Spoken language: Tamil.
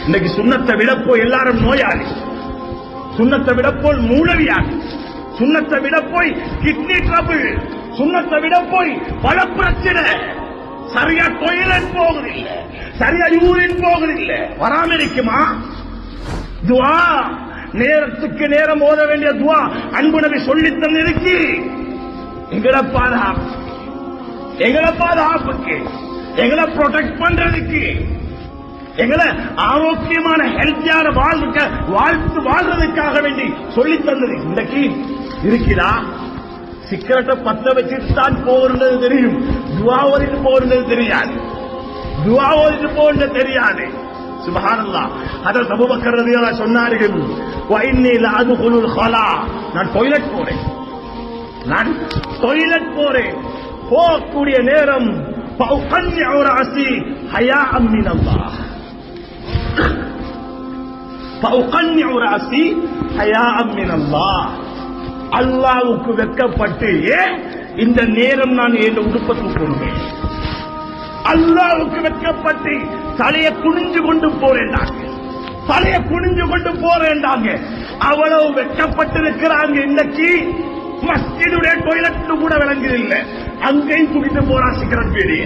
இன்னைக்கு சுண்ணத்தை விடப்போ எல்லாரும் நோயாளி, சுண்ணத்தை விடப்போல் மூலவியாளி, சுண்ணத்தை விட போய் கிட்னி ட்ரபிள், சுண்ணத்தை விட போய் பல பிரச்சனை. சரியா டொய்லெட் போகுதில்லை, சரியா யூரின் போகுதில்லை, வராம இருக்குமா? துவா நேரத்துக்கு நேரம் ஓத வேண்டிய துவா அன்பு நபி சொல்லித் தந்திருக்கு. எங்களை பாதுகாப்புக்கு, எங்களை ப்ரொடெக்ட் பண்றதுக்கு, எங்களை ஆரோக்கியமான ஹெல்த்தியான வாழ்றதுக்காக வேண்டி சொல்லி தந்தது. இன்றைக்கு இருக்குதா? சிக்கரட்டை பத்த வச்சுட்டு தான் போகிறது தெரியும், துவா ஓதிட்டு போகிறது தெரியாது, துவா ஓதிட்டு போகிறது தெரியாது. சுப்ஹானல்லாஹ். ஹஜ்ரத் அபூபக்கர் ரலியல்லாஹு அன்ஹு சொன்னார்கள், வஇன்னி லஅதுகுலுல் ஹலா, நான் டாய்லெட் போறேன், போகக்கூடிய நேரம் ஃபஉகன்னிஉ ரஅஸி ஹயாஅம் மினல்லாஹ், ஃபஉகன்னிஉ ரஅஸி ஹயாஅம் மினல்லாஹ், அல்லாஹ்வுக்கு வெட்கப்பட்டு இந்த நேரம் நான் என் உடுப்பை தூக்குவேன், அல்லாஹ்வுக்கு வெட்கப்பட்டு தலையை குனிஞ்சு கொண்டு போறேன்டாங்க. அவ்வளவு வெட்கப்பட்டிருக்கிறாங்க. இன்னைக்கு மஸ்ஜிதுடைய டாய்லெட் கூட விளங்குதில்லை, அங்கேயும் குடித்து போறா சிகரெட் பேடிய.